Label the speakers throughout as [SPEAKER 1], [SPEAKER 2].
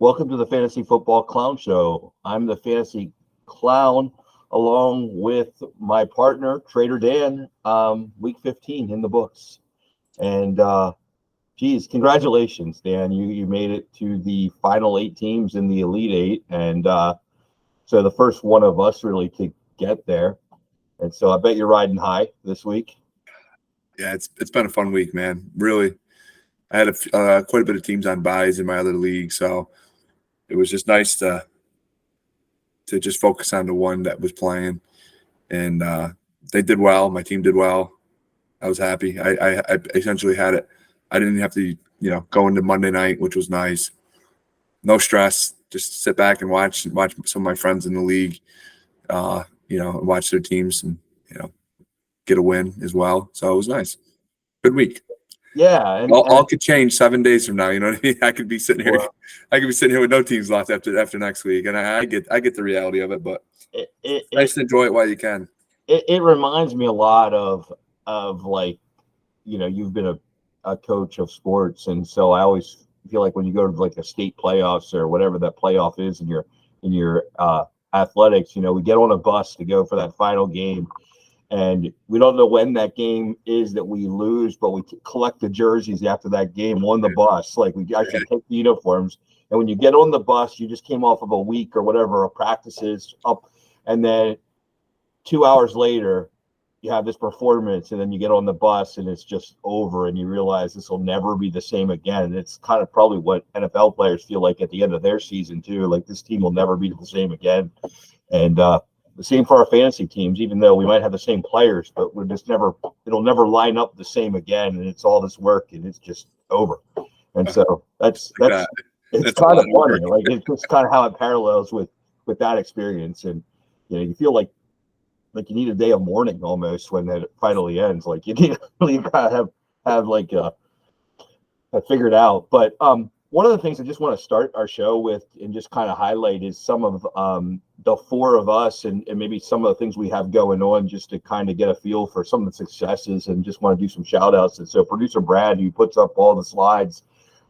[SPEAKER 1] Welcome to the Fantasy Football Clown Show. I'm the Fantasy Clown along with my partner, Trader Dan, week 15 in the books. And, geez, congratulations, Dan. You made it to the final 8 teams in the Elite Eight. And so the first one of us really to get there. And so I bet you're riding high this week.
[SPEAKER 2] Yeah, it's been a fun week, man. Really. I had quite a bit of teams on buys in my other league, so it was just nice to just focus on the one that was playing, and they did well. My team did well. I was happy. I essentially had it. I didn't have to, go into Monday night, which was nice. No stress. Just sit back and watch some of my friends in the league, watch their teams and get a win as well. So it was nice. Good week.
[SPEAKER 1] Yeah, and
[SPEAKER 2] all could change 7 days from now. You know what I mean? I could be sitting here. I could be sitting here with no teams left after next week, and I get the reality of it. But it's nice to enjoy it while you can.
[SPEAKER 1] It reminds me a lot of like, you've been a coach of sports, and so I always feel like when you go to like a state playoffs or whatever that playoff is in your athletics, we get on a bus to go for that final game. And we don't know when that game is that we lose, but we collect the jerseys after that game on the bus. Like we actually take the uniforms. And when you get on the bus, you just came off of a week or whatever of practices up. And then 2 hours later, you have this performance. And then you get on the bus and it's just over. And you realize this will never be the same again. And it's kind of probably what NFL players feel like at the end of their season, too. Like this team will never be the same again. And, the same for our fantasy teams, even though we might have the same players, but it'll never line up the same again. And it's all this work and it's just over. And so it's kind of funny. Like it's just kind of how it parallels with that experience. And, you feel like you need a day of mourning almost when that finally ends. Like you kind of have like, figured out. But, one of the things I just want to start our show with and just kind of highlight is some of the four of us and maybe some of the things we have going on just to kind of get a feel for some of the successes and just want to do some shout outs. And so producer Brad, who puts up all the slides,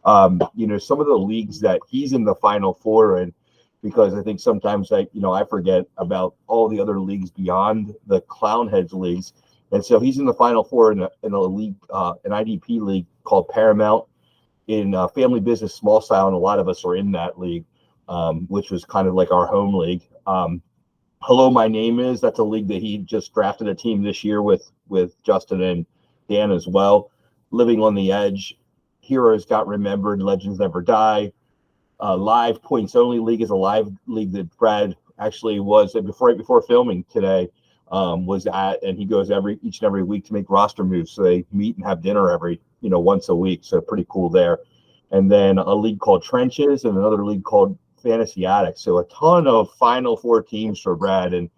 [SPEAKER 1] some of the leagues that he's in the final four in, because I think sometimes I forget about all the other leagues beyond the Clownheads leagues. And so he's in the final four in a league, an IDP league called Paramount. In family business, small style, and a lot of us are in that league, which was kind of like our home league. Hello, my name is. That's a league that he just drafted a team this year with Justin and Dan as well. Living on the Edge, Heroes Got Remembered, Legends Never Die. Live Points Only League is a live league that Brad actually was right before filming today. Was at, and he goes each and every week to make roster moves. So they meet and have dinner every once a week. So pretty cool there. And then a league called Trenches and another league called Fantasy Addicts. So a ton of final four teams for Brad. And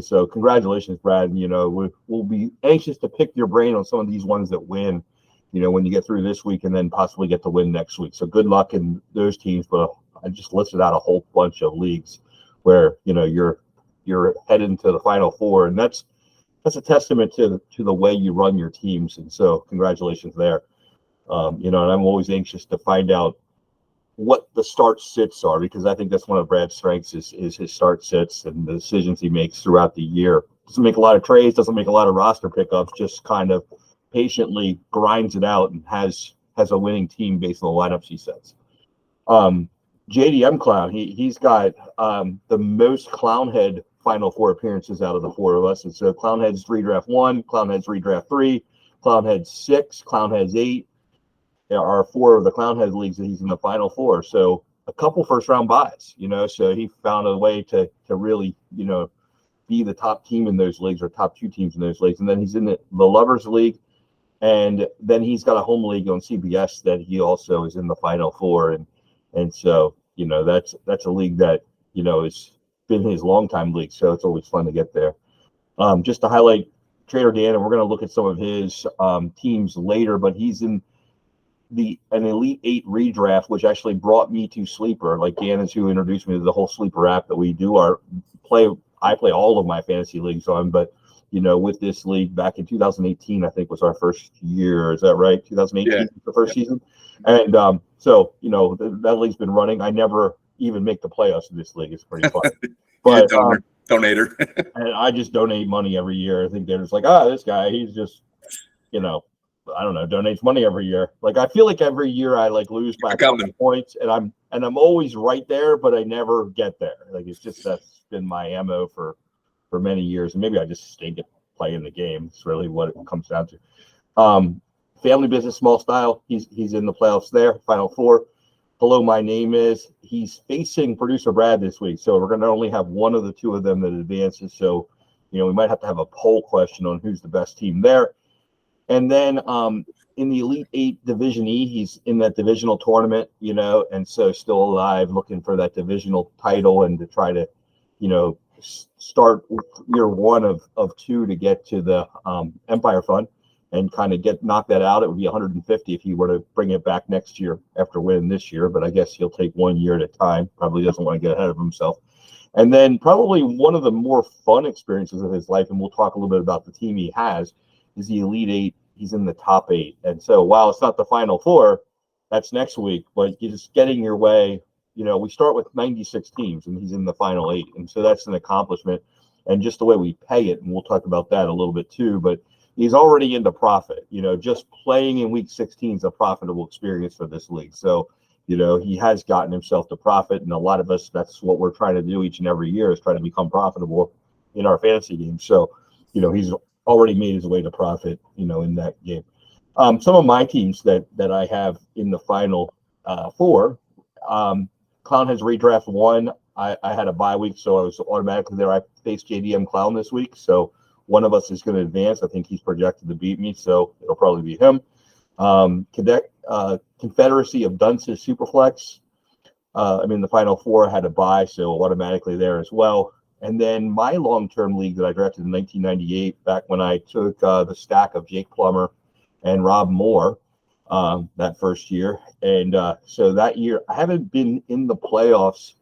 [SPEAKER 1] so congratulations, Brad. We'll be anxious to pick your brain on some of these ones that win, when you get through this week and then possibly get to win next week. So good luck in those teams. But I just listed out a whole bunch of leagues where, you're heading to the final four, and that's a testament to the way you run your teams. And so congratulations there. And I'm always anxious to find out what the start sits are, because I think that's one of Brad's strengths is his start sits and the decisions he makes throughout the year. Doesn't make a lot of trades, doesn't make a lot of roster pickups, just kind of patiently grinds it out and has a winning team based on the lineups he sets. JDM Clown, he's got the most Clownhead final four appearances out of the four of us. And so Clownheads redraft 1, Clownheads redraft 3, Clownheads 6, Clownheads 8. There are 4 of the Clownhead leagues that he's in the final four. So a couple first round buys, so he found a way to really, be the top team in those leagues or top 2 teams in those leagues. And then he's in the Lovers League. And then he's got a home league on CBS that he also is in the final four. And so, that's a league that, is been his longtime league, so it's always fun to get there. Just to highlight Trader Dan, and we're going to look at some of his teams later, but he's in an Elite 8 redraft, which actually brought me to Sleeper. Like Dan is who introduced me to the whole Sleeper app that we do I play all of my fantasy leagues on, but with this league back in 2018, I think was our first year. Is that right? 2018
[SPEAKER 2] Yeah.
[SPEAKER 1] was the first season. And so, that league's been running. I never even make the playoffs in this league. It's pretty fun. But
[SPEAKER 2] donator.
[SPEAKER 1] and I just donate money every year. I think they're just like, this guy, he's just, I don't know, donates money every year. Like, I feel like every year I lose by a couple points, and I'm always right there, but I never get there. Like, it's just, that's been my MO for many years, and maybe I just stink at playing the game. It's really what it comes down to. Family business, small style. He's in the playoffs there, Final Four. Hello, my name is. He's facing producer Brad this week, so we're going to only have one of the two of them that advances. So, we might have to have a poll question on who's the best team there. And then in the Elite Eight Division E, he's in that divisional tournament, and so still alive, looking for that divisional title and to try to, start year one of two to get to the Empire Fund and kind of knock that out. It would be 150 if he were to bring it back next year after winning this year, but I guess he'll take 1 year at a time. Probably doesn't want to get ahead of himself. And then probably one of the more fun experiences of his life, and we'll talk a little bit about the team he has, is the Elite Eight. He's in the top 8. And so while it's not the Final Four, that's next week, but you're just getting your way. We start with 96 teams, and he's in the final 8. And so that's an accomplishment. And just the way we pay it, and we'll talk about that a little bit too, but he's already into profit. Just playing in week 16 is a profitable experience for this league. So, he has gotten himself to profit, and a lot of us, that's what we're trying to do each and every year, is try to become profitable in our fantasy game. So, he's already made his way to profit, in that game. Some of my teams that I have in the final 4, Clown has redraft 1. I had a bye week, so I was automatically there. I faced JDM Clown this week, so one of us is going to advance. I think he's projected to beat me, so it'll probably be him. Confederacy of Dunce's Superflex. I'm in the final 4. I had a bye, so automatically there as well. And then my long-term league that I drafted in 1998, back when I took the stack of Jake Plummer and Rob Moore that first year. And so that year, I haven't been in the playoffs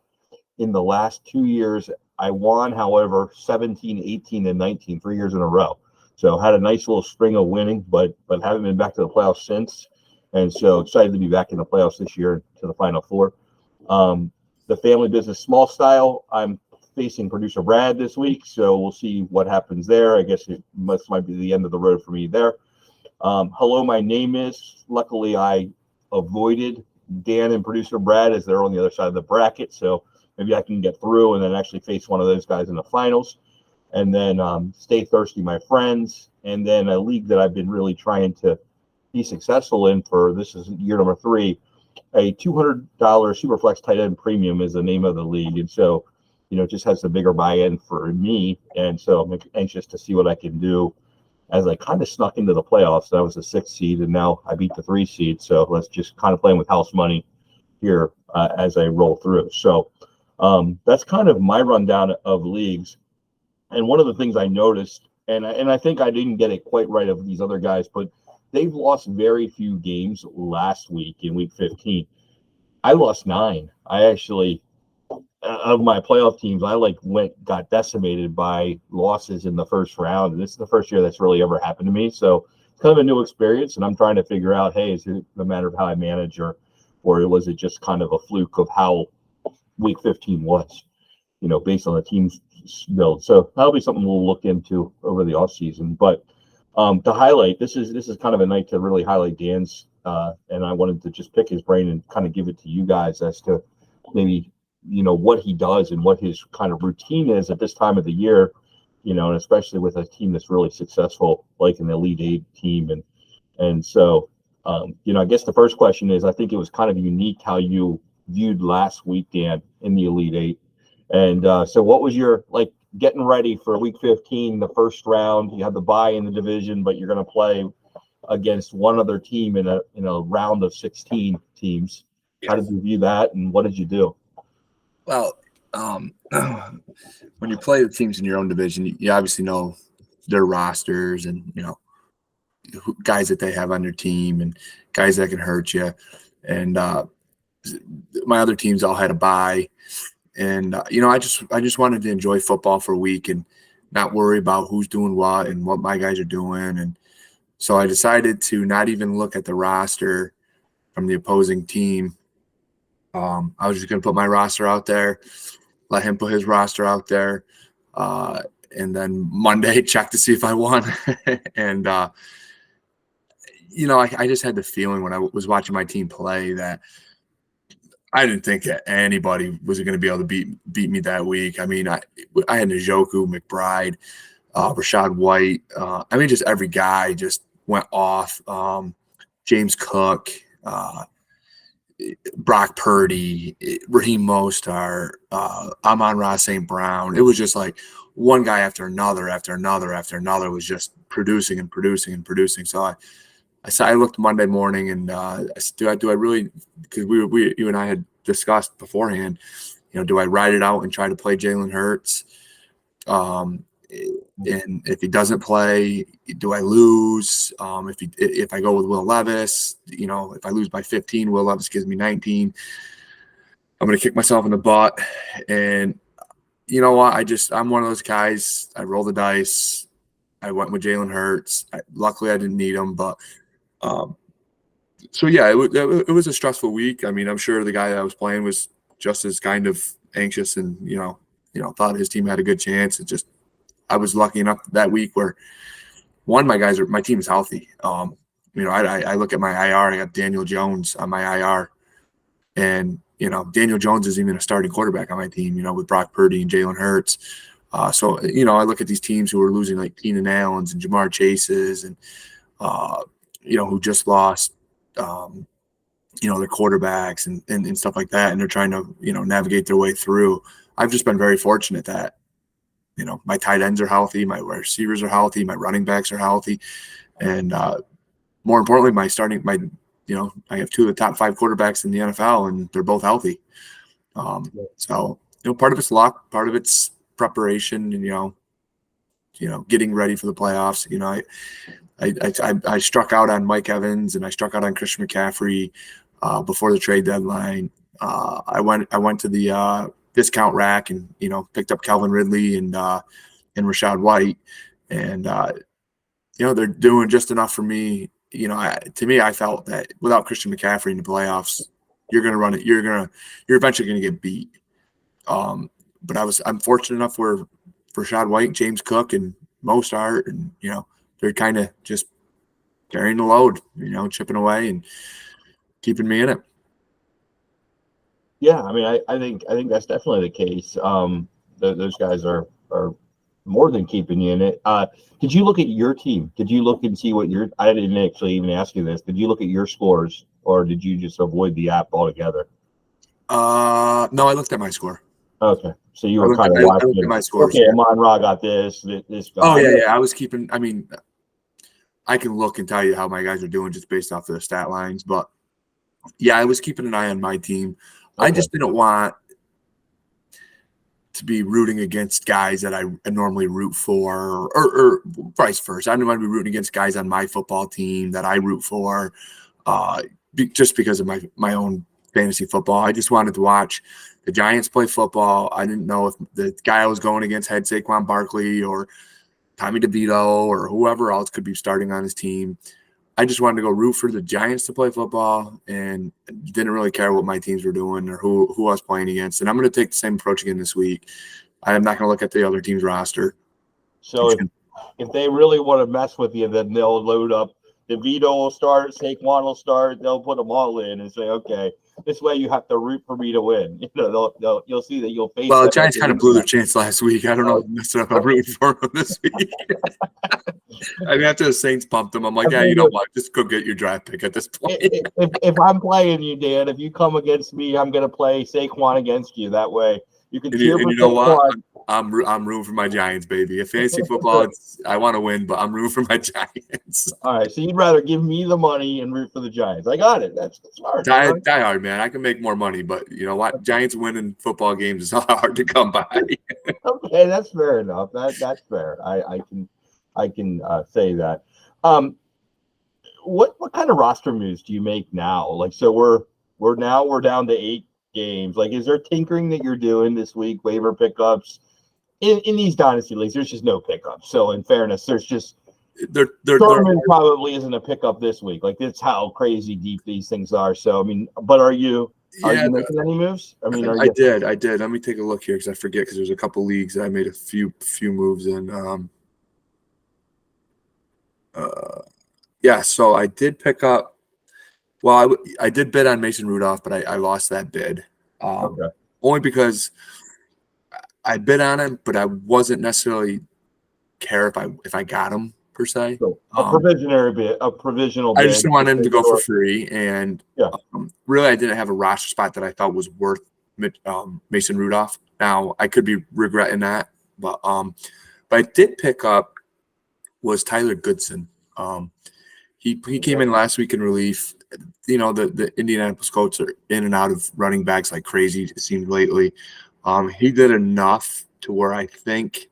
[SPEAKER 1] in the last 2 years. I won, however, 17, 18, and 19, 3 years in a row. So had a nice little string of winning, but haven't been back to the playoffs since. And so excited to be back in the playoffs this year to the Final Four. The family business, small style, I'm facing producer Brad this week, so we'll see what happens there. I guess it might be the end of the road for me there. Hello, my name is. Luckily, I avoided Dan and producer Brad as they're on the other side of the bracket, so maybe I can get through and then actually face one of those guys in the finals. And then Stay Thirsty, my friends. And then a league that I've been really trying to be successful in this is year number 3. A $200 Superflex tight end premium is the name of the league. And so, it just has a bigger buy-in for me. And so I'm anxious to see what I can do as I kind of snuck into the playoffs. That was the 6th seed, and now I beat the 3 seed. So let's just kind of playing with house money here as I roll through. So that's kind of my rundown of leagues. And one of the things I noticed, and I think I didn't get it quite right of these other guys, but they've lost very few games last week in week 15. I lost 9. I actually, of my playoff teams, I got decimated by losses in the first round. And this is the first year that's really ever happened to me. So it's kind of a new experience, and I'm trying to figure out, hey, is it a matter of how I manage, or was it just kind of a fluke of how week 15 was, based on the team's build. So that'll be something we'll look into over the off season. But to highlight, this is kind of a night to really highlight Dan's, and I wanted to just pick his brain and kind of give it to you guys as to maybe, what he does and what his kind of routine is at this time of the year, and especially with a team that's really successful, like an Elite Eight team. And so, I guess the first question is, I think it was kind of unique how you viewed last week, Dan, in the Elite Eight. And so what was your, getting ready for week 15, the first round? You have the bye in the division, but you're going to play against one other team in a round of 16 teams. How did you view that, and what did you do?
[SPEAKER 2] Well, when you play the teams in your own division, you obviously know their rosters and, guys that they have on their team and guys that can hurt you. And my other teams all had a bye. And, I just wanted to enjoy football for a week. And not worry about who's doing what and what my guys are doing. And so I decided to not even look at the roster from the opposing team. I was just going to put my roster out there, let him put his roster out there, and then Monday check to see if I won. And, I just had the feeling when I was watching my team play that I didn't think that anybody was going to be able to beat me that week. I mean, I had Njoku, McBride, Rashad White. Just every guy just went off. James Cook, Brock Purdy, Raheem Mostert, Amon-Ra St. Brown. It was just like one guy after another was just producing and producing and producing. So I looked Monday morning and I said, do I really, because you and I had discussed beforehand, do I ride it out and try to play Jalen Hurts? And if he doesn't play, do I lose? If I go with Will Levis, if I lose by 15, Will Levis gives me 19. I'm going to kick myself in the butt. And you know what? I'm one of those guys. I roll the dice. I went with Jalen Hurts. Luckily, I didn't need him, but so yeah, it was a stressful week. I mean, I'm sure the guy that I was playing was just as kind of anxious and thought his team had a good chance. I was lucky enough that week where my team is healthy. I look at my IR. I got Daniel Jones on my IR, and Daniel Jones isn't even a starting quarterback on my team. With Brock Purdy and Jalen Hurts. So I look at these teams who are losing like Keenan Allen's and Jamar Chase's and who just lost, their quarterbacks and stuff like that. And they're trying to, navigate their way through. I've just been very fortunate that, my tight ends are healthy, my receivers are healthy, my running backs are healthy. And more importantly, I have two of the top 5 quarterbacks in the NFL and they're both healthy. So, part of it's luck, part of it's preparation and, getting ready for the playoffs. I struck out on Mike Evans and I struck out on Christian McCaffrey before the trade deadline. I went to the discount rack and picked up Calvin Ridley and Rashad White, and they're doing just enough for me. To me, I felt that without Christian McCaffrey in the playoffs, you're going to run it. You're eventually going to get beat. But I'm fortunate enough where Rashad White, James Cook, and Mostert, and they're kind of just carrying the load, chipping away and keeping me in it.
[SPEAKER 1] Yeah, I mean, I think that's definitely the case. Those guys are more than keeping you in it. Did you look at your team? Did you look and see what I didn't actually even ask you this. Did you look at your scores, or did you just avoid the app altogether?
[SPEAKER 2] No, I looked at my score.
[SPEAKER 1] Okay, so you were kind of watching.
[SPEAKER 2] I looked at my scores.
[SPEAKER 1] Okay, Amon-Ra got this guy.
[SPEAKER 2] Oh yeah. I was keeping. I mean, I can look and tell you how my guys are doing just based off the stat lines, but yeah, I was keeping an eye on my team. Okay. I just didn't want to be rooting against guys that I normally root for, or vice versa. I didn't want to be rooting against guys on my football team that I root for, just because of my own fantasy football. I just wanted to watch the Giants play football. I didn't know if the guy I was going against had Saquon Barkley or Tommy DeVito or whoever else could be starting on his team. I just wanted to go root for the Giants to play football and didn't really care what my teams were doing or who I was playing against. And I'm going to take the same approach again this week. I am not going to look at the other team's roster.
[SPEAKER 1] So if they really want to mess with you, then they'll load up. DeVito will start, Saquon will start. They'll put them all in and say, okay, this way you have to root for me to win. You'll see that you'll face.
[SPEAKER 2] Well, the Giants kind of blew their chance last week. I don't know if I'm rooting for them this week. I mean, after the Saints pumped them, I'm like, yeah, you know what? Just go get your draft pick at this point.
[SPEAKER 1] If I'm playing you, Dan, if you come against me, I'm going to play Saquon against you. That way you can cheer for
[SPEAKER 2] Saquon. What? I'm rooting for my Giants, baby. If fantasy football, I want to win, but I'm rooting for my Giants.
[SPEAKER 1] All right, so you'd rather give me the money and root for the Giants. I got it. That's smart.
[SPEAKER 2] Die hard, man. I can make more money, but you know what? Giants winning football games is hard to come by.
[SPEAKER 1] Okay, that's fair enough. That's fair. I can say that. What kind of roster moves do you make now? Like, so we're down to 8 games. Like, is there tinkering that you're doing this week? Waiver pickups, in these dynasty leagues, there's just no pickup. So in fairness, there's just
[SPEAKER 2] they're
[SPEAKER 1] Thurman probably isn't a pickup this week. Like that's how crazy deep these things are. So I mean, but are you making any moves? I mean,
[SPEAKER 2] I did. Let me take a look here because I forget because there's a couple leagues that I made a few moves in. Yeah, so I did pick up. Well, I did bid on Mason Rudolph, but I lost that bid.
[SPEAKER 1] Okay.
[SPEAKER 2] Only because I bid on him, but I wasn't necessarily care if I got him per se.
[SPEAKER 1] So a provisional bid.
[SPEAKER 2] I just didn't want him to go for free, and
[SPEAKER 1] yeah.
[SPEAKER 2] Really, I didn't have a roster spot that I thought was worth Mason Rudolph. Now I could be regretting that, but I did pick up was Tyler Goodson. He came in last week in relief. You know, the Indianapolis Colts are in and out of running backs like crazy, it seemed lately. He did enough to where I think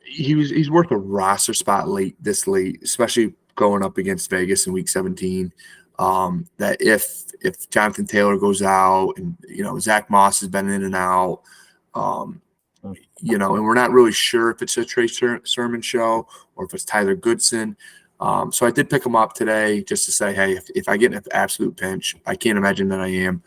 [SPEAKER 2] he's worth a roster spot this late, especially going up against Vegas in week 17. That if Jonathan Taylor goes out and, you know, Zach Moss has been in and out, you know, and we're not really sure if it's a Trey Sermon show or if it's Tyler Goodson. So I did pick him up today just to say, hey, if I get in an absolute pinch, I can't imagine that I am.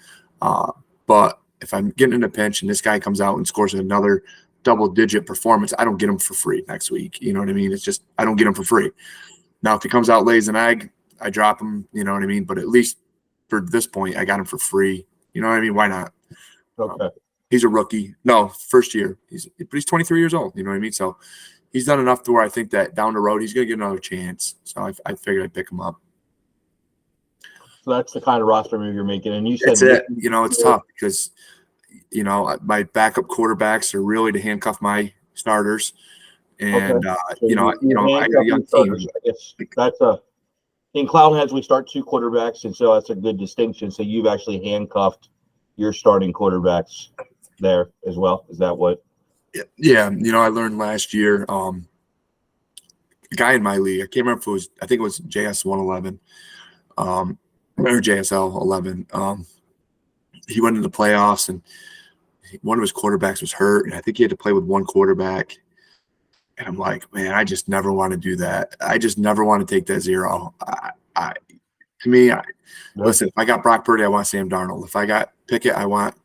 [SPEAKER 2] But if I'm getting in a pinch and this guy comes out and scores another double-digit performance, I don't get him for free next week. You know what I mean? It's just I don't get him for free. Now, if he comes out, lays an egg, I drop him. You know what I mean? But at least for this point, I got him for free. You know what I mean? Why not?
[SPEAKER 1] Okay.
[SPEAKER 2] He's a rookie. No, first year. But he's 23 years old. You know what I mean? So he's done enough to where I think that down the road he's going to get another chance. So I figured I'd pick him up.
[SPEAKER 1] So that's the kind of roster move you're making. And you said
[SPEAKER 2] that's it. You know, it's tough because, you know, my backup quarterbacks are really to handcuff my starters. And,
[SPEAKER 1] so
[SPEAKER 2] you know, I got a young team.
[SPEAKER 1] I guess that's in Cloudheads, we start two quarterbacks. And so that's a good distinction. So you've actually handcuffed your starting quarterbacks there as well. Is that what?
[SPEAKER 2] Yeah. You know, I learned last year, a guy in my league, I can't remember if it was, I think it was JS 111, or JSL 11. He went into the playoffs and one of his quarterbacks was hurt. And I think he had to play with one quarterback. And I'm like, man, I just never want to do that. I just never want to take that zero. Listen, if I got Brock Purdy, I want Sam Darnold. If I got Pickett, I want,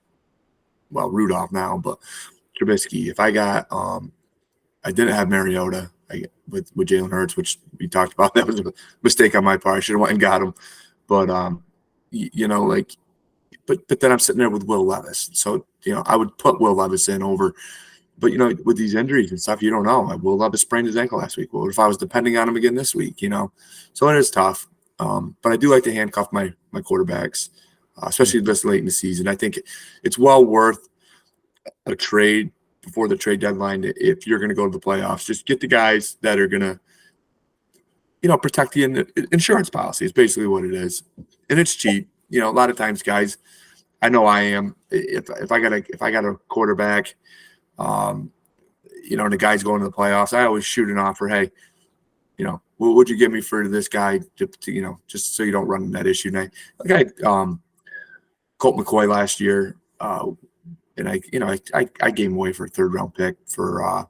[SPEAKER 2] well, Rudolph now, but Trubisky. If I got, I didn't have Mariota with Jalen Hurts, which we talked about. That was a mistake on my part. I should have went and got him. But, you know, like, but then I'm sitting there with Will Levis. So, you know, I would put Will Levis in over. But, you know, with these injuries and stuff, you don't know. Will Levis sprained his ankle last week. Well, if I was depending on him again this week, you know. So it is tough. But I do like to handcuff my quarterbacks, especially this late in the season. I think it's well worth a trade before the trade deadline if you're going to go to the playoffs. Just get the guys that are going to, you know, protect the insurance policy is basically what it is. And it's cheap. You know, a lot of times, guys, I know I am. If I got a quarterback, you know, and the guy's going to the playoffs, I always shoot an offer. Hey, you know, what would you give me for this guy to you know, just so you don't run that issue? And I Colt McCoy last year, and I gave him away for a third round pick for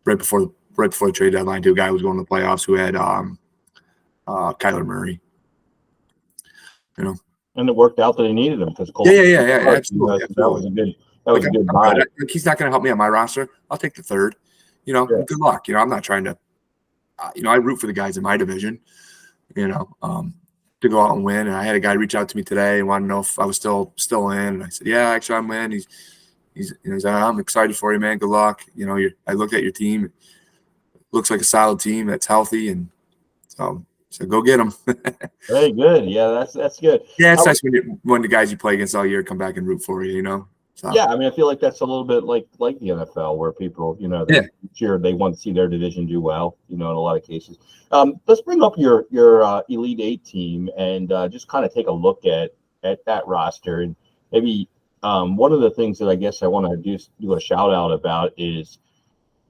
[SPEAKER 2] right before the trade deadline to a guy who was going to the playoffs who had Kyler Murray. You know,
[SPEAKER 1] and it worked out that he needed him because Colt.
[SPEAKER 2] Yeah, absolutely.
[SPEAKER 1] That was a good buy.
[SPEAKER 2] Like he's not going to help me on my roster. I'll take the third. You know, Good luck. You know, I'm not trying to. You know, I root for the guys in my division. You know, to go out and win. And I had a guy reach out to me today and want to know if I was still in. And I said, yeah, actually, I'm in. He's like, I'm excited for you, man. Good luck. You know, I looked at your team. It looks like a solid team that's healthy, and so go get them.
[SPEAKER 1] Very good. Yeah, that's good.
[SPEAKER 2] Yeah, it's nice when the guys you play against all year come back and root for you. You know. So.
[SPEAKER 1] Yeah, I mean, I feel like that's a little bit like the NFL, where people, you know, they want to see their division do well. You know, in a lot of cases. Let's bring up your Elite Eight team and just kind of take a look at that roster, and maybe one of the things that I guess I want to do a shout out about is,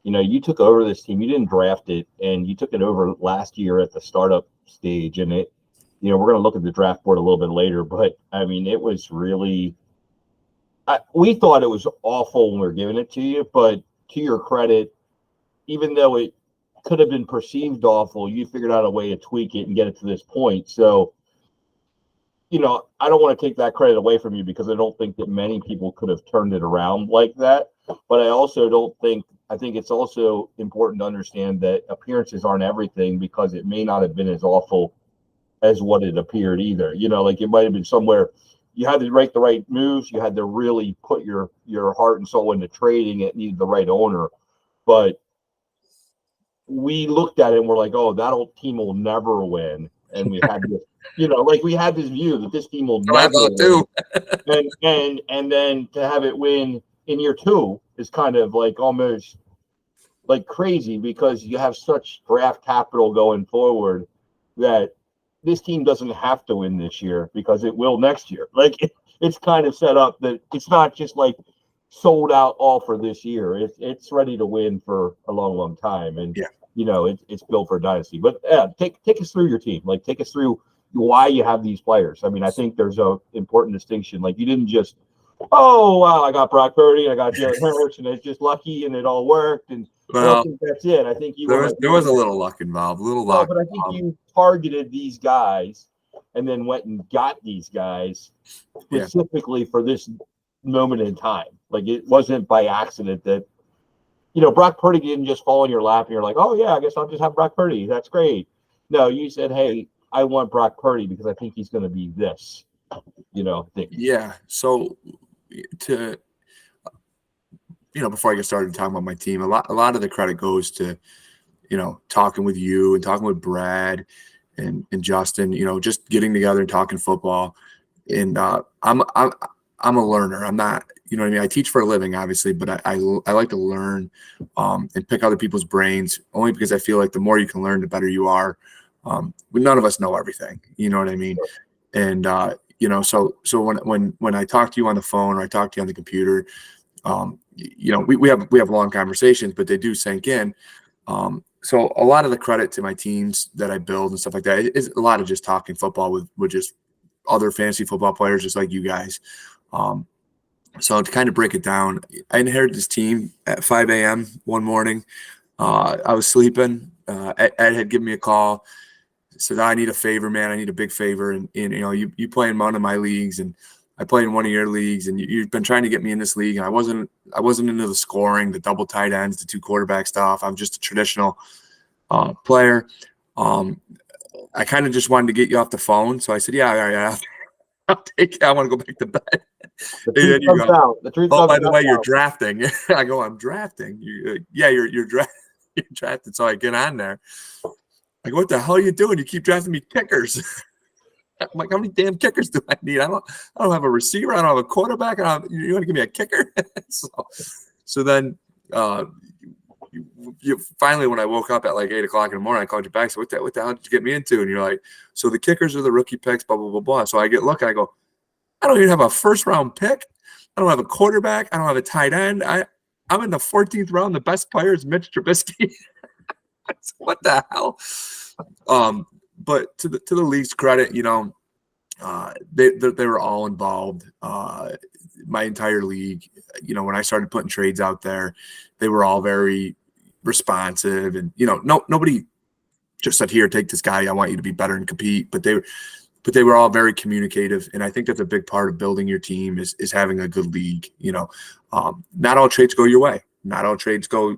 [SPEAKER 1] you know, you took over this team. You didn't draft it, and you took it over last year at the startup stage, and it, you know, we're going to look at the draft board a little bit later, but I mean, it was really we thought it was awful when we were giving it to you, but to your credit, even though it could have been perceived awful, you figured out a way to tweak it and get it to this point. So, I don't want to take that credit away from you because I don't think that many people could have turned it around like that. But I also I think it's also important to understand that appearances aren't everything, because it may not have been as awful as what it appeared either. Like it might have been somewhere you had to make the right moves. You had to really put your heart and soul into trading. It needed the right owner. But we looked at it and we're like, oh, that old team will never win. And we had this, like we had this view that this team will never win. and then to have it win in year 2 is kind of like almost like crazy, because you have such draft capital going forward that this team doesn't have to win this year because it will next year. Like it's kind of set up that it's not just like sold out all for this year. It's ready to win for a long, long time. And it's built for a dynasty. But take us through your team. Like take us through why you have these players. I mean, I think there's a important distinction. Like you didn't just, oh wow, I got Brock Purdy, I got Jalen Hurts, and it's just lucky and it all worked. And I don't think that's it. I think you
[SPEAKER 2] there was a little luck involved, luck.
[SPEAKER 1] But I think you targeted these guys and then went and got these guys specifically for this moment in time. Like it wasn't by accident that Brock Purdy didn't just fall in your lap and you're like, oh yeah, I guess I'll just have Brock Purdy. That's great. No, you said, hey, I want Brock Purdy because I think he's going to be this. Thing.
[SPEAKER 2] Yeah. So before I get started talking about my team, a lot of the credit goes to, talking with you and talking with Brad and Justin, just getting together and talking football. And I'm a learner. I'm not, what I mean? I teach for a living, obviously, but I like to learn and pick other people's brains, only because I feel like the more you can learn, the better you are. But none of us know everything. You know what I mean? And so when I talk to you on the phone or I talk to you on the computer, we have long conversations, but they do sink in. So a lot of the credit to my teams that I build and stuff like that is a lot of just talking football with just other fantasy football players, just like you guys. So to kind of break it down, I inherited this team at 5 a.m. one morning. I was sleeping. Ed had given me a call. Said, I need a favor, man. I need a big favor. And you play in one of my leagues, and I play in one of your leagues, and you've been trying to get me in this league. And I wasn't into the scoring, the double tight ends, the 2 quarterback stuff. I'm just a traditional player. I kind of just wanted to get you off the phone. So I said, yeah, I'll take it. I want to go back to bed.
[SPEAKER 1] The truth comes out. The truth comes out.
[SPEAKER 2] By the way, you're drafting. I go, I'm drafting. You're drafted. So I get on there. I go, what the hell are you doing? You keep drafting me kickers. I'm like, how many damn kickers do I need? I don't have a receiver. I don't have a quarterback. You want to give me a kicker? so then you finally, when I woke up at like 8 o'clock in the morning, I called you back. So what the hell did you get me into? And you're like, so the kickers are the rookie picks, blah, blah, blah, blah. So I get look, I go, I don't even have a first round pick. I don't have a quarterback. I don't have a tight end. I'm in the 14th round. The best player is Mitch Trubisky. What the hell? But to the league's credit, they were all involved. My entire league, when I started putting trades out there, they were all very responsive, and nobody just said, "Here, take this guy. I want you to be better and compete." But they were all very communicative, and I think that's a big part of building your team is having a good league. Not all trades go your way. Not all trades go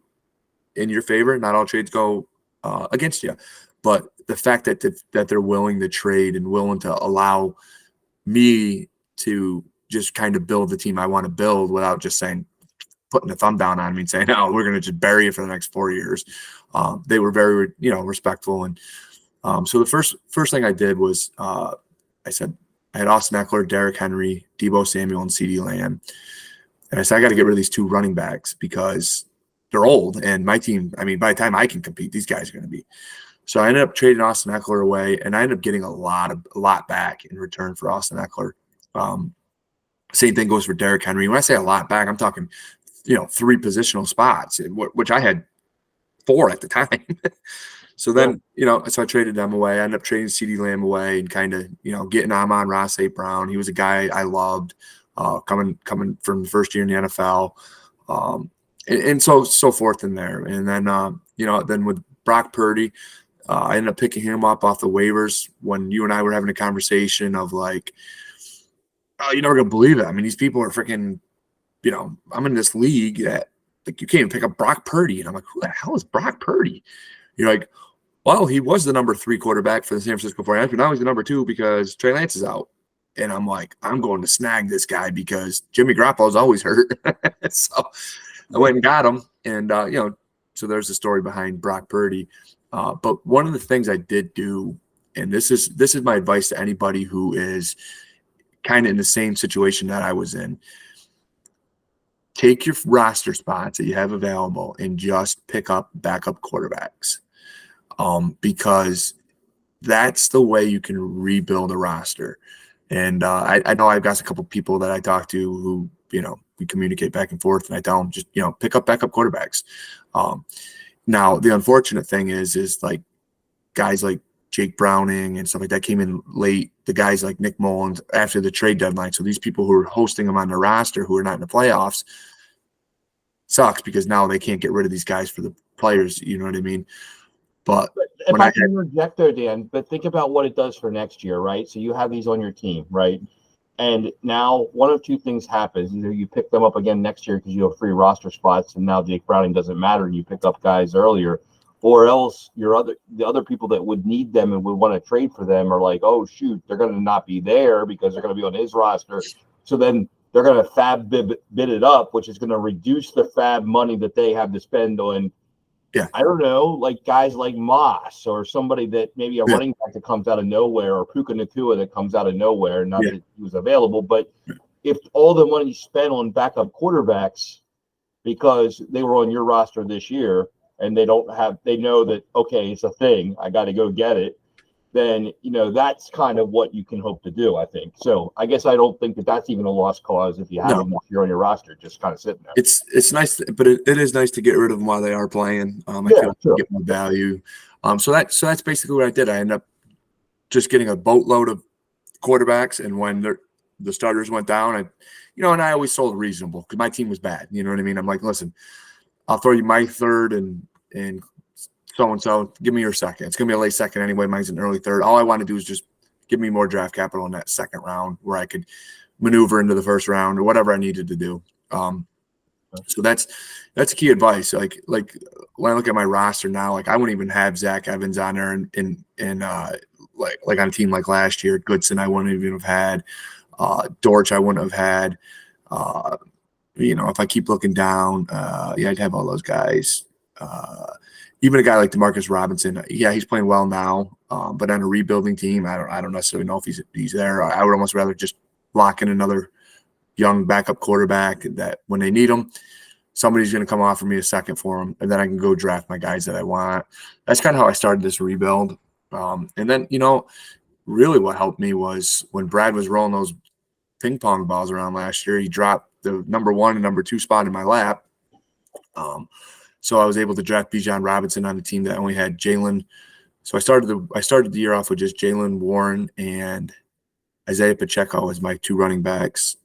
[SPEAKER 2] in your favor. Not all trades go against you. But the fact that they're willing to trade and willing to allow me to just kind of build the team I want to build without just putting a thumb down on me and saying, "No, we're going to just bury it for the next 4 years." They were very, respectful. And so the first thing I did was I said I had Austin Eckler, Derrick Henry, Deebo Samuel, and CeeDee Lamb. And I said, I got to get rid of these 2 running backs because they're old. And my team, by the time I can compete, these guys are going to be. So I ended up trading Austin Eckler away, and I ended up getting a lot back in return for Austin Eckler. Same thing goes for Derrick Henry. When I say a lot back, I'm talking, 3 positional spots, which I had 4 at the time. So then, so I traded them away. I ended up trading CeeDee Lamb away and kind of, getting Amon-Ra St. Brown. He was a guy I loved. coming from the first year in the NFL, and so forth in there. And then then with Brock Purdy, I ended up picking him up off the waivers when you and I were having a conversation of like, oh, you're never gonna believe it. I mean, these people are freaking, I'm in this league that like you can't even pick up Brock Purdy, and I'm like, who the hell is Brock Purdy? You're like, well, he was the number 3 quarterback for the San Francisco 49ers, but now he's the number 2 because Trey Lance is out. And I'm like, I'm going to snag this guy because Jimmy Garoppolo's always hurt. So I went and got him. And, so there's the story behind Brock Purdy. But one of the things I did do, and this is my advice to anybody who is kind of in the same situation that I was in, take your roster spots that you have available and just pick up backup quarterbacks. Because that's the way you can rebuild a roster. And I know I've got a couple people that I talk to who, we communicate back and forth, and I tell them just, pick up backup quarterbacks. Now, the unfortunate thing is like guys like Jake Browning and stuff like that came in late. The guys like Nick Mullins after the trade deadline. So these people who are hosting them on their roster who are not in the playoffs sucks because now they can't get rid of these guys for the players. You know what I mean? But
[SPEAKER 1] if I can interject there, Dan, but think about what it does for next year, right? So you have these on your team, right? And now one of 2 things happens. Either you pick them up again next year because you have free roster spots, and now Jake Browning doesn't matter, and you pick up guys earlier, or else the other people that would need them and would want to trade for them are like, oh shoot, they're going to not be there because they're going to be on his roster. So then they're going to fab bid it up, which is going to reduce the fab money that they have to spend on.
[SPEAKER 2] Yeah,
[SPEAKER 1] I don't know, like guys like Moss or somebody that maybe a running back that comes out of nowhere, or Puka Nacua that comes out of nowhere, not that he was available. But if all the money spent on backup quarterbacks because they were on your roster this year and they know that, okay, it's a thing, I got to go get it, then, that's kind of what you can hope to do, I think. So I guess I don't think that that's even a lost cause if you have them if you're on your roster, just kind of sitting there.
[SPEAKER 2] It's nice, but it is nice to get rid of them while they are playing. I feel like you get more value. So that's basically what I did. I ended up just getting a boatload of quarterbacks, and when the starters went down, and I always sold reasonable because my team was bad. You know what I mean? I'm like, listen, I'll throw you my third and so-and-so, give me your second. It's going to be a late second anyway. Mine's an early third. All I want to do is just give me more draft capital in that second round where I could maneuver into the first round or whatever I needed to do. So that's key advice. Like when I look at my roster now, like I wouldn't even have Zach Evans on there and like on a team like last year. Goodson I wouldn't even have had. Dortch I wouldn't have had. If I keep looking down, I'd have all those guys. Even a guy like DeMarcus Robinson, he's playing well now, but on a rebuilding team, I don't necessarily know if he's there. I would almost rather just lock in another young backup quarterback that when they need him, somebody's going to come offer me a second for him, and then I can go draft my guys that I want. That's kind of how I started this rebuild. And then, really what helped me was when Brad was rolling those ping pong balls around last year, he dropped the number 1 and number 2 spot in my lap. So I was able to draft Bijan Robinson on a team that only had Jalen. So I started the year off with just Jalen Warren and Isaiah Pacheco as my 2 running backs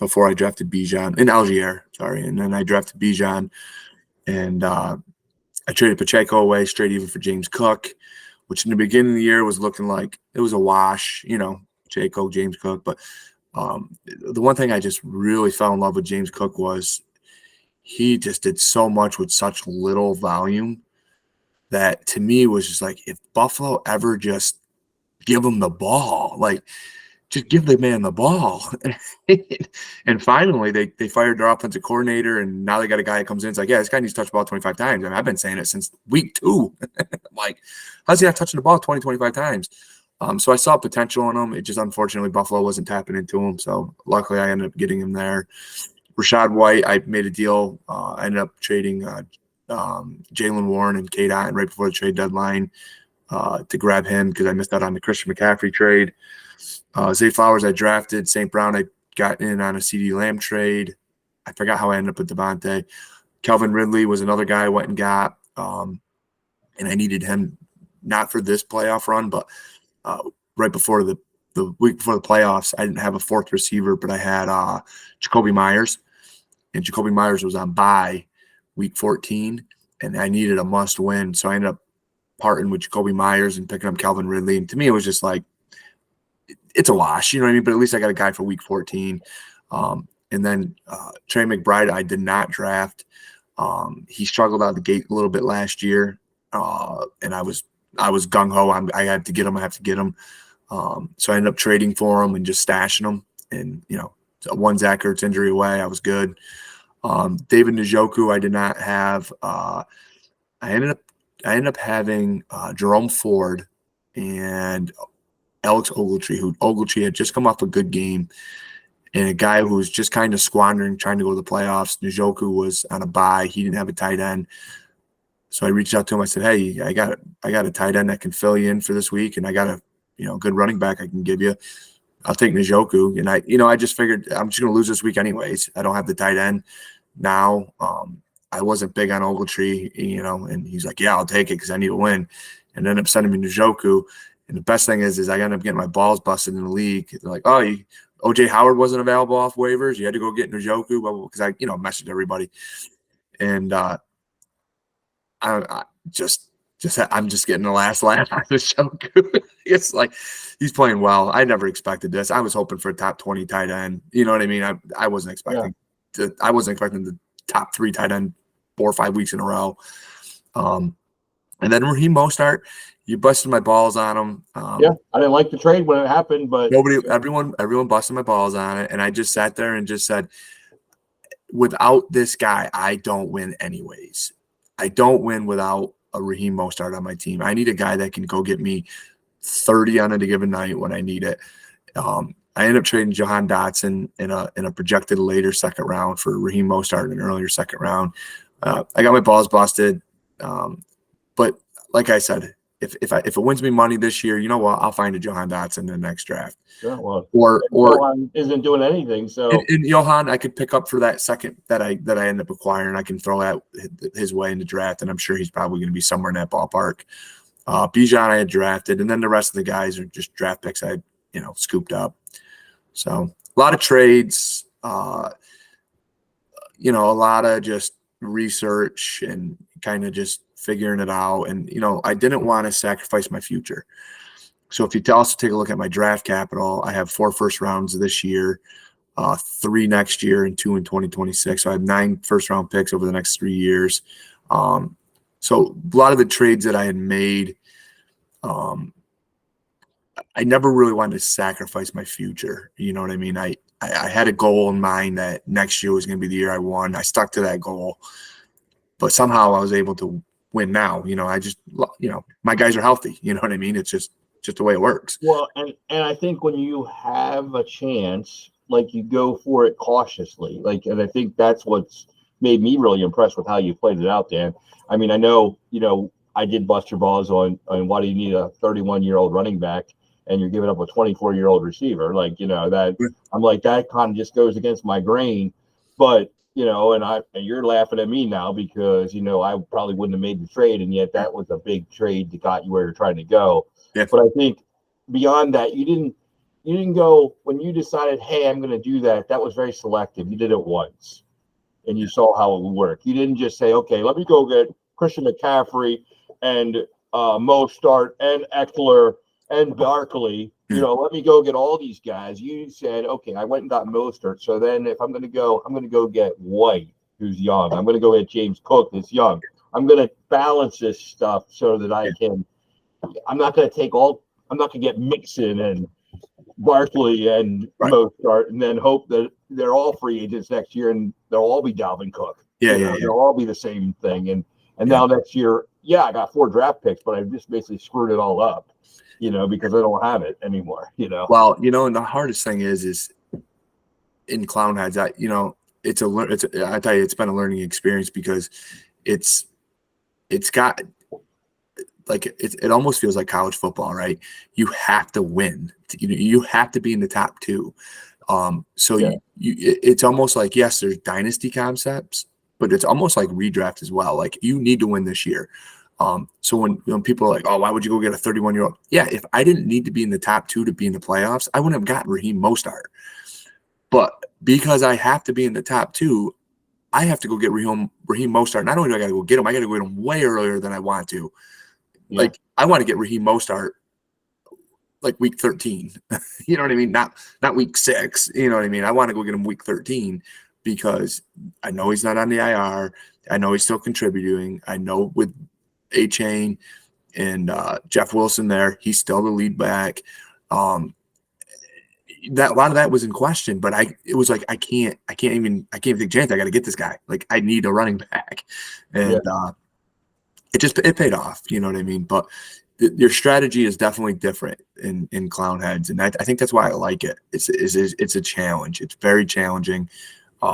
[SPEAKER 2] before I drafted Bijan in Algier. Sorry, and then I drafted Bijan, and I traded Pacheco away straight even for James Cook, which in the beginning of the year was looking like it was a wash. Pacheco, James Cook, but the one thing I just really fell in love with James Cook was he just did so much with such little volume that to me was just like, if Buffalo ever just give him the ball, like just give the man the ball. And finally they fired their offensive coordinator, and now they got a guy that comes in. It's like, this guy needs to touch the ball 25 times. I mean, I've been saying it since week 2. I'm like, how's he not touching the ball 25 times? So I saw potential in him. It just, unfortunately, Buffalo wasn't tapping into him. So luckily I ended up getting him there. Rashad White, I made a deal. I ended up trading Jalen Warren and Kate Otten right before the trade deadline to grab him because I missed out on the Christian McCaffrey trade. Zay Flowers I drafted. St. Brown I got in on a CeeDee Lamb trade. I forgot how I ended up with Devontae. Calvin Ridley was another guy I went and got. And I needed him not for this playoff run, but right before the the week before the playoffs, I didn't have a fourth receiver, but I had Jacoby Myers, and Jacoby Myers was on bye week 14, and I needed a must win. So I ended up parting with Jacoby Myers and picking up Calvin Ridley. And to me, it was just like, it's a wash, you know what I mean? But at least I got a guy for week 14. And then Trey McBride, I did not draft. He struggled out of the gate a little bit last year, and I was gung ho. I had to get him. I have to get him. So I ended up trading for him and just stashing him. And one Zach Ertz injury away, I was good. David Njoku, I did not have. I ended up having Jerome Ford and Alex Ogletree, who Ogletree had just come off a good game, and a guy who was just kind of squandering, trying to go to the playoffs. Njoku was on a bye. He didn't have a tight end. So I reached out to him. I said, hey, I got a tight end that can fill you in for this week, and I got a good running back I can give you. I'll take Njoku. And I just figured I'm just going to lose this week anyways. I don't have the tight end now. I wasn't big on Ogletree, and he's like, yeah, I'll take it because I need a win. And ended up sending me Njoku. And the best thing is I ended up getting my balls busted in the league. They're like, oh, OJ Howard wasn't available off waivers. You had to go get Njoku because I, messaged everybody. And I'm just getting the last laugh out of Njoku. It's like he's playing well. I never expected this. I was hoping for a top 20 tight end. You know what I mean? I wasn't expecting the top 3 tight end 4 or 5 weeks in a row. And then Raheem Mostert, you busted my balls on him.
[SPEAKER 1] Yeah, I didn't like the trade when it happened, but
[SPEAKER 2] everyone busted my balls on it, and I just sat there and just said, without this guy, I don't win anyways. I don't win without a Raheem Mostert on my team. I need a guy that can go get me 30 on a given night when I need it. I ended up trading Jahan Dotson in a projected later second round for Raheem Mostert in an earlier second round. I got my balls busted, but like I said, if it wins me money this year, you know what? I'll find a Jahan Dotson in the next draft.
[SPEAKER 1] Yeah, well,
[SPEAKER 2] or
[SPEAKER 1] Johan isn't doing anything. So
[SPEAKER 2] and Johan, I could pick up for that second that I end up acquiring. I can throw that his way in the draft, and I'm sure he's probably going to be somewhere in that ballpark. Bijan I had drafted, and then the rest of the guys are just draft picks I had scooped up. So a lot of trades, a lot of just research and kind of just figuring it out. And, I didn't want to sacrifice my future. So if you also take a look at my draft capital, I have 4 first rounds this year, 3 next year, and 2 in 2026. So I have 9 first round picks over the next 3 years. So a lot of the trades that I had made, I never really wanted to sacrifice my future. You know what I mean? I had a goal in mind that next year was going to be the year I won. I stuck to that goal, but somehow I was able to win now. I just, my guys are healthy. You know what I mean? It's just the way it works.
[SPEAKER 1] Well, and I think when you have a chance, like, you go for it cautiously. And I think that's what's made me really impressed with how you played it out, Dan. I mean, I know, I did bust your balls on why do you need a 31-year-old running back and you're giving up a 24-year-old receiver? That I'm like, that kind of just goes against my grain. But, and you're laughing at me now because, I probably wouldn't have made the trade. And yet that was a big trade that got you where you're trying to go.
[SPEAKER 2] Yeah.
[SPEAKER 1] But I think beyond that, you didn't go when you decided, hey, I'm going to do that. That was very selective. You did it once and you saw how it would work. You didn't just say, okay, let me go get Christian McCaffrey and Mostert and Eckler and Barkley. Let me go get all these guys. You said, okay, I went and got Mostert. So then if I'm going to go get White, who's young. I'm going to go get James Cook, who's young. I'm going to balance this stuff so that I'm not going to get Mixon and Barkley and Mostert and then hope that they're all free agents next year and they'll all be Dalvin Cook. They'll all be the same thing. And now next year, I got 4 draft picks, but I just basically screwed it all up, because I don't have it anymore,
[SPEAKER 2] Well, and the hardest thing is in clown heads, I tell you, it's been a learning experience because it's got like it almost feels like college football, right? You have to win. You have to be in the top 2. It's almost like, yes, there's dynasty concepts, but it's almost like redraft as well. Like, you need to win this year. So when people are like, oh, why would you go get a 31-year-old? Yeah, if I didn't need to be in the top 2 to be in the playoffs, I wouldn't have gotten Raheem Mostert. But because I have to be in the top 2, I have to go get Raheem Mostert. Not only do I got to go get him, I got to go get him way earlier than I want to.
[SPEAKER 1] Yeah.
[SPEAKER 2] Like, I want to get Raheem Mostert like week 13. You know what I mean? Not week 6. You know what I mean? I want to go get him week 13 because I know he's not on the IR. I know he's still contributing. I know with A-Chain and Jeff Wilson there, he's still the lead back. That a lot of that was in question, but it was like I can't even take a chance. I got to get this guy. Like, I need a running back, and it paid off. You know what I mean? But your strategy is definitely different in clown heads, and I think that's why I like it. It's a challenge. It's very challenging.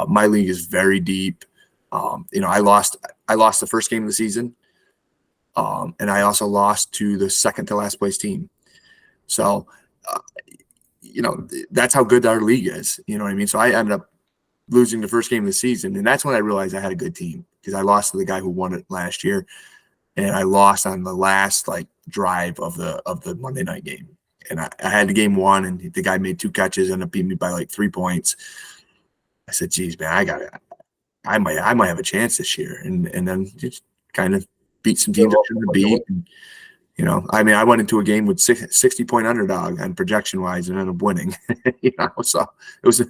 [SPEAKER 2] My league is very deep. I lost the first game of the season, and I also lost to the second to last place team. So. That's how good our league is. You know what I mean? So I ended up losing the first game of the season, and that's when I realized I had a good team because I lost to the guy who won it last year, and I lost on the last drive of the Monday night game. And I had the game won, and the guy made 2 catches, ended up beating me by 3 points. I said, "Geez, man, I might have a chance this year," and then just kind of beat some teams I shouldn't have beat. And, I went into a game with 60-point underdog on projection wise and ended up winning. So it was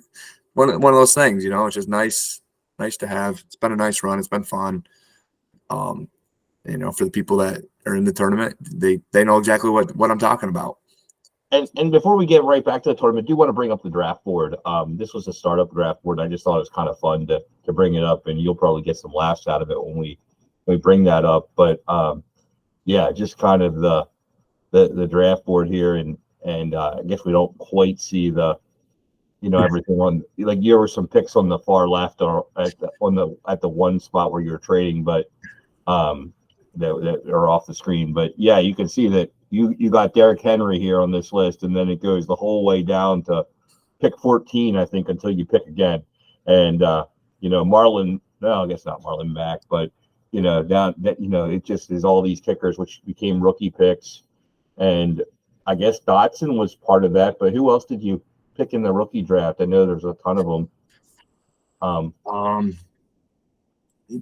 [SPEAKER 2] one of those things. It's just nice to have. It's been a nice run. It's been fun. For the people that are in the tournament, they know exactly what I'm talking about.
[SPEAKER 1] And before we get right back to the tournament, I do want to bring up the draft board. This was a startup draft board. I just thought it was kind of fun to bring it up, and you'll probably get some laughs out of it when we bring that up. But yeah, just kind of the draft board here, and I guess we don't quite see the everything on there were some picks on the far left or at the one spot where you're trading, but that are off the screen. But yeah, you can see that you got Derrick Henry here on this list, and then it goes the whole way down to pick 14, I think, until you pick again. And Marlon, no, I guess not Marlon Mack, but down that it just is all these kickers which became rookie picks, and I guess Dotson was part of that. But who else did you pick in the rookie draft? I know there's a ton of them.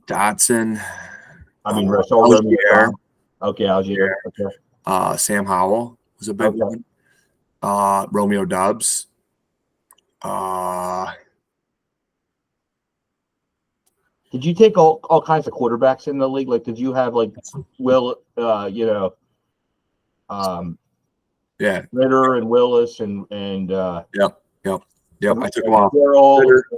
[SPEAKER 2] Dotson.
[SPEAKER 1] I mean, Algier. Okay, Algier. Okay.
[SPEAKER 2] Sam Howell was a big one. Romeo Doubs.
[SPEAKER 1] Did you take all kinds of quarterbacks in the league? Did you have Will, Ritter and Willis and
[SPEAKER 2] Yep. I took them all.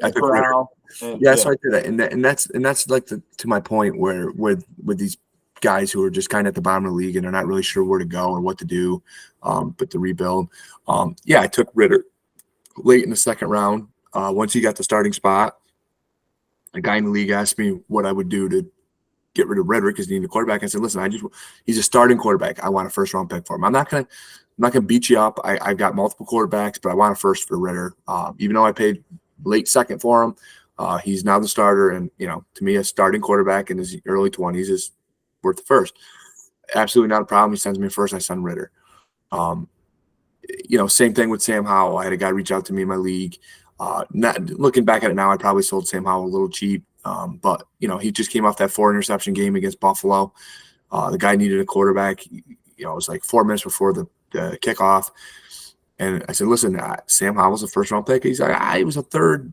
[SPEAKER 2] I took Ritter. So I did that, and that's to my point where with these guys who are just kind of at the bottom of the league and they're not really sure where to go or what to do, but to rebuild. I took Ritter late in the second round. Once he got the starting spot, a guy in the league asked me what I would do to get rid of Ritter because he needed a quarterback. I said, listen, he's a starting quarterback. I want a first round pick for him. I'm not gonna beat you up. I've got multiple quarterbacks, but I want a first for Ritter. Even though I paid late second for him, he's now the starter, and to me, a starting quarterback in his early 20s is worth the first. Absolutely not a problem. He sends me first. I send Ritter. Same thing with Sam Howell. I had a guy reach out to me in my league. Not looking back at it now, I probably sold Sam Howell a little cheap. But he just came off that 4 interception game against Buffalo. The guy needed a quarterback. It was 4 minutes before the kickoff. And I said, listen, Sam Howell's a first round pick. He's like, he was a third.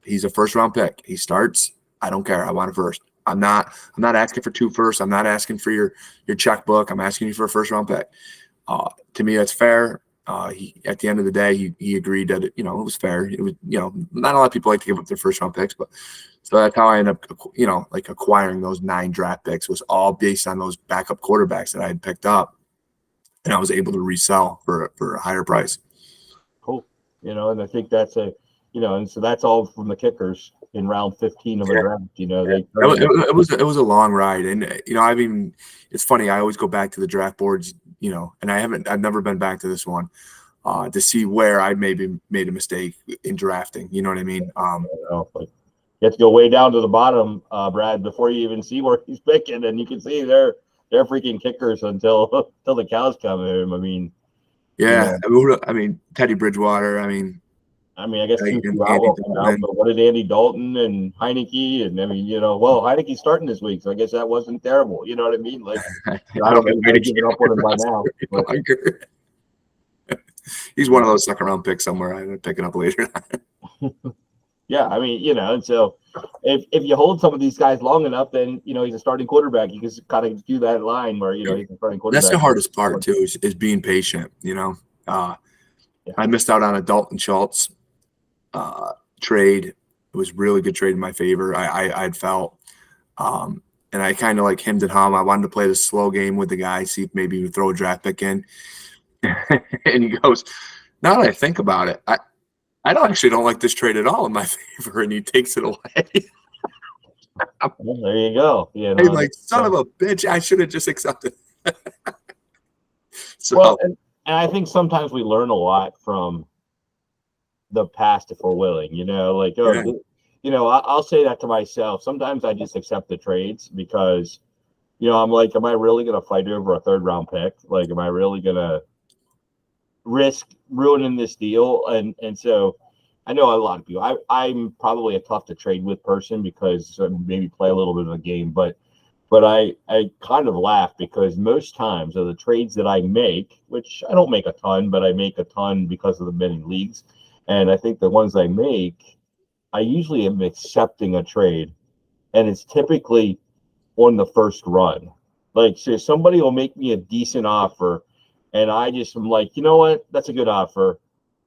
[SPEAKER 2] He's a first round pick. He starts. I don't care. I want a first. I'm not asking for 2 firsts. I'm not asking for your checkbook. I'm asking you for a first round pick. To me, that's fair. At the end of the day, he agreed that it was fair. It was not a lot of people like to give up their first round picks, but so that's how I ended up acquiring those 9 draft picks was all based on those backup quarterbacks that I had picked up, and I was able to resell for a higher price.
[SPEAKER 1] Cool, and I think that's and so that's all from the kickers in round 15 of a draft.
[SPEAKER 2] It was a long ride, and it's funny. I always go back to the draft boards. And I've never been back to this one to see where I maybe made a mistake in drafting. You know what I mean?
[SPEAKER 1] You have to go way down to the bottom, Brad, before you even see where he's picking, and you can see there they're freaking kickers until the cows come home. I mean,
[SPEAKER 2] Yeah, I mean Teddy Bridgewater. I mean,
[SPEAKER 1] I guess Tutu
[SPEAKER 2] and Andy
[SPEAKER 1] Atwell came out,
[SPEAKER 2] Dalton.
[SPEAKER 1] but what did Andy Dalton and Heineke? And I mean, well, Heineke's starting this week, so I guess that wasn't terrible. You know what I mean? Like, I don't think they've given up on him by now. But,
[SPEAKER 2] he's one of those second round picks somewhere. I'm gonna pick it up later.
[SPEAKER 1] yeah, I mean, and so if you hold some of these guys long enough, then he's a starting quarterback. You can kind of do that line where he's a starting quarterback.
[SPEAKER 2] That's the hardest part too, is being patient. I missed out on a Dalton Schultz trade. It was really good trade in my favor. I'd felt, and I kind of like hemmed and hawed. I wanted to play the slow game with the guy, see if maybe we throw a draft pick in. And he goes, now that I think about it, I don't like this trade at all in my favor, and he takes it away.
[SPEAKER 1] Well, there you go.
[SPEAKER 2] I'm like, son of a bitch, I should have just accepted. So,
[SPEAKER 1] well, and I think sometimes we learn a lot from the past if we're willing. I'll say that to myself. Sometimes I just accept the trades because, I'm like, am I really going to fight over a third round pick? Like, am I really going to risk ruining this deal? And so I know a lot of people. I'm probably a tough to trade with person because maybe play a little bit of a game, but I kind of laugh because most times of the trades that I make, which I don't make a ton, but I make a ton because of the many leagues. And I think the ones I make, I usually am accepting a trade, and it's typically on the first run. Like, so somebody will make me a decent offer, and I just am like, you know what? That's a good offer.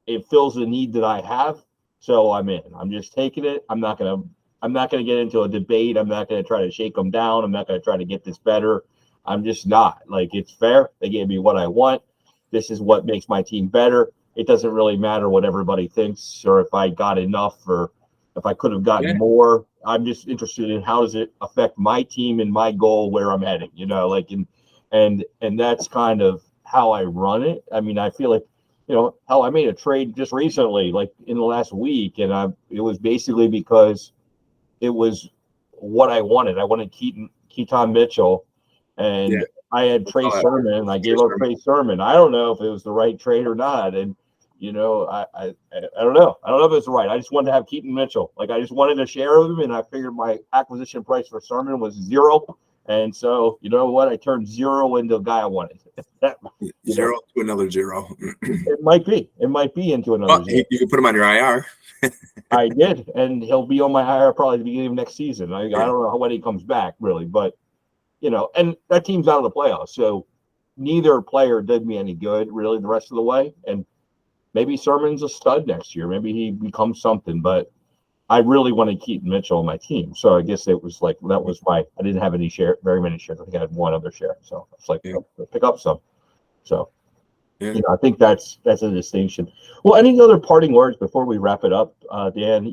[SPEAKER 1] It fills the need that I have, so I'm in. I'm just taking it. I'm not gonna get into a debate. I'm not gonna try to shake them down. I'm not gonna try to get this better. I'm just not. Like, it's fair. They gave me what I want. This is what makes my team better. It doesn't really matter what everybody thinks or if I got enough or if I could have gotten more. I'm just interested in how does it affect my team and my goal where I'm heading, and that's kind of how I run it. I mean, I feel like, hell, I made a trade just recently, like in the last week, and it was basically because it was what I wanted. I wanted Keaton Mitchell, and I had Trey Sermon, and I gave up Trey Sermon. I don't know if it was the right trade or not, and I don't know. I don't know if it's right. I just wanted to have Keaton Mitchell. Like, I just wanted a share of him, and I figured my acquisition price for Sermon was 0. And so, you know what? I turned 0 into a guy I wanted.
[SPEAKER 2] 0 to another 0.
[SPEAKER 1] It might be. It might be into another 0.
[SPEAKER 2] You can put him on your IR.
[SPEAKER 1] I did, and he'll be on my IR probably at the beginning of next season. I don't know when he comes back, really, but and that team's out of the playoffs, so neither player did me any good, really, the rest of the way. And maybe Sermon's a stud next year. Maybe he becomes something, but I really wanted Keaton Mitchell on my team. So I guess it was like, that was I didn't have very many shares. I think I had one other share. So it's like, pick up some. So, I think that's a distinction. Well, any other parting words before we wrap it up, Dan?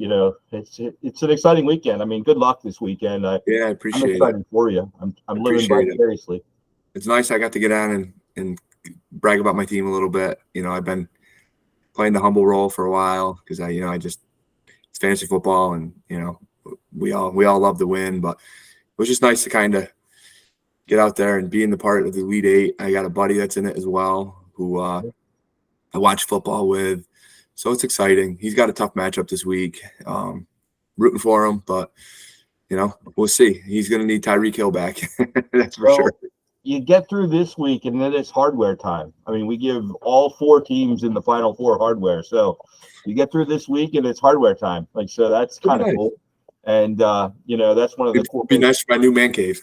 [SPEAKER 1] It's an exciting weekend. I mean, good luck this weekend. I appreciate it. I'm excited for you. I'm living vicariously.
[SPEAKER 2] It's nice. I got to get on and brag about my team a little bit. I've been playing the humble role for a while because it's fantasy football, and we all love the win, but it was just nice to kind of get out there and be in the part of the Elite Eight. I got a buddy that's in it as well who I watch football with, so it's exciting. He's got a tough matchup this week. Rooting for him, but we'll see. He's going to need Tyreek Hill back. That's for sure.
[SPEAKER 1] You get through this week, and then it's hardware time. I mean, we give all 4 teams in the Final Four hardware. So you get through this week, and it's hardware time. Like, so that's kind of cool. And, that's one of the cool things.
[SPEAKER 2] Be nice for my new man cave.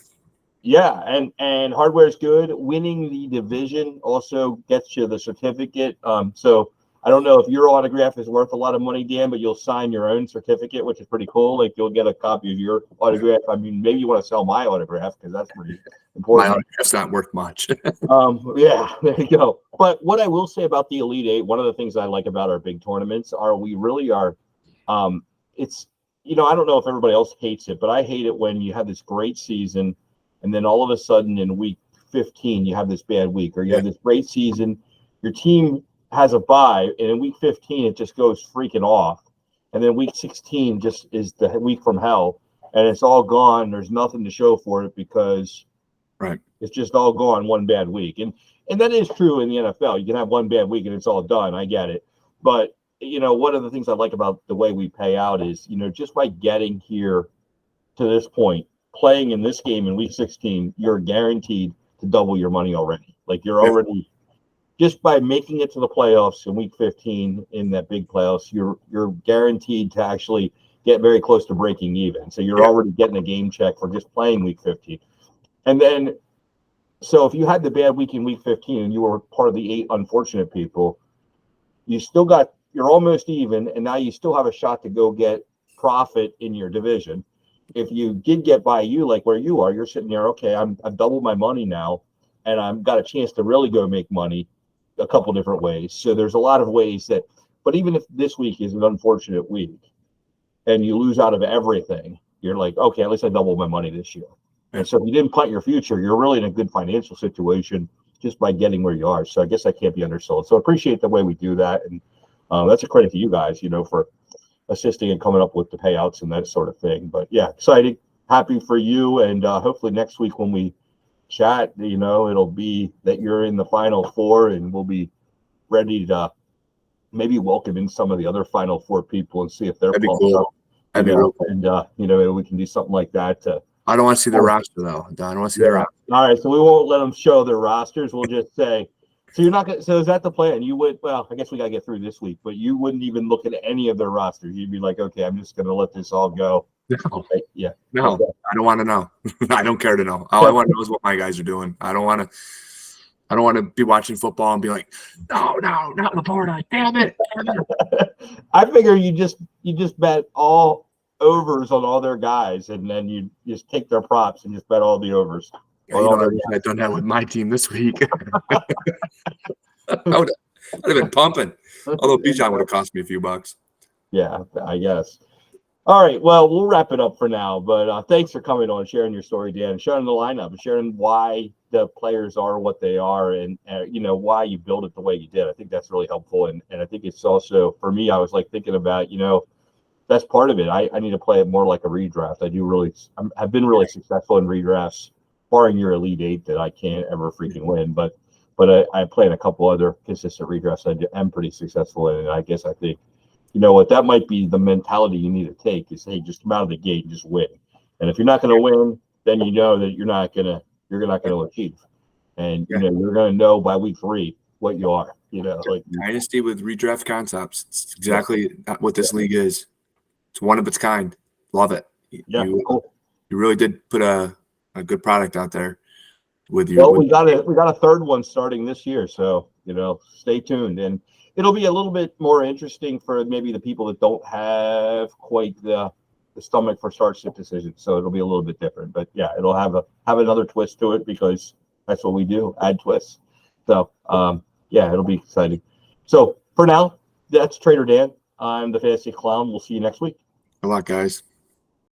[SPEAKER 1] Yeah, and hardware is good. Winning the division also gets you the certificate. So I don't know if your autograph is worth a lot of money, Dan, but you'll sign your own certificate, which is pretty cool. Like, you'll get a copy of your autograph. I mean, maybe you want to sell my autograph because that's pretty important.
[SPEAKER 2] My autograph's not worth much.
[SPEAKER 1] Yeah, there you go. But what I will say about the Elite Eight, one of the things I like about our big tournaments are we really are. It's I don't know if everybody else hates it, but I hate it when you have this great season, and then all of a sudden in week 15 you have this bad week, or you have this great season, your team has a bye, and in week 15 it just goes freaking off, and then week 16 just is the week from hell, and it's all gone. There's nothing to show for it because It's just all gone one bad week. And that is true in the NFL. You can have one bad week and it's all done. I get it. But, one of the things I like about the way we pay out is, just by getting here to this point, playing in this game in week 16, you're guaranteed to double your money already. Like you're already, just by making it to the playoffs in week 15 in that big playoffs, you're guaranteed to actually get very close to breaking even. So you're already getting a game check for just playing week 15. And then, so if you had the bad week in week 15 and you were part of the 8 unfortunate people, you're almost even, and now you still have a shot to go get profit in your division. If you did get by like where you are, you're sitting there, okay, I've doubled my money now, and I've got a chance to really go make money a couple different ways. So there's a lot of ways that, but even if this week is an unfortunate week and you lose out of everything, you're like, okay, at least I doubled my money this year. And so if you didn't punt your future, you're really in a good financial situation just by getting where you are. So I guess that can't be undersold. So I appreciate the way we do that. And that's a credit to you guys, for assisting and coming up with the payouts and that sort of thing. But yeah, exciting, happy for you. And hopefully next week when we chat, it'll be that you're in the Final Four and we'll be ready to maybe welcome in some of the other Final Four people and see if they're pumped
[SPEAKER 2] cool.
[SPEAKER 1] up.
[SPEAKER 2] That'd be real cool.
[SPEAKER 1] And, we can do something like that.
[SPEAKER 2] I don't want to see their roster, though. I don't want to see their roster.
[SPEAKER 1] All right, so we won't let them show their rosters. We'll just say, so you're not going to, so is that the plan? You would, well, I guess we got to get through this week, but you wouldn't even look at any of their rosters. You'd be like, okay, I'm just going to let this all go.
[SPEAKER 2] No.
[SPEAKER 1] Okay, yeah.
[SPEAKER 2] No,
[SPEAKER 1] okay.
[SPEAKER 2] I don't want to know. I don't care to know. All I want to know is what my guys are doing. I don't want to be watching football and be like, no, not Laporta. Damn it.
[SPEAKER 1] I figure you just bet all overs on all their guys, and then you just take their props and just bet all the overs.
[SPEAKER 2] I've done that with my team this week. I would have been pumping. Although Bijan would have cost me a few bucks.
[SPEAKER 1] Yeah, I guess. All right, well, we'll wrap it up for now. But thanks for coming on, sharing your story, Dan, sharing the lineup, and sharing why the players are what they are, and why you build it the way you did. I think that's really helpful, and I think it's also, for me, I was like thinking about, that's part of it. I need to play it more like a redraft. I've been really successful in redrafts, barring your Elite Eight that I can't ever freaking win. But I play in a couple other consistent redrafts I'm pretty successful in, and I guess I think, that might be the mentality you need to take is, hey, just come out of the gate and just win. And if you're not going to win, then you know that you're not going to achieve. And, you're going to know by week 3 what you are, like
[SPEAKER 2] Dynasty with redraft concepts. It's exactly what this league is. It's one of its kind. Love it.
[SPEAKER 1] Yeah, cool.
[SPEAKER 2] You really did put a good product out there with you.
[SPEAKER 1] Well, we got a third one starting this year, so stay tuned, and it'll be a little bit more interesting for maybe the people that don't have quite the stomach for start-sit decisions. So it'll be a little bit different, but yeah, it'll have another twist to it because that's what we do, add twists. So it'll be exciting. So for now, that's Trader Dan. I'm the Fantasy Clown. We'll see you next week.
[SPEAKER 2] Good luck, guys.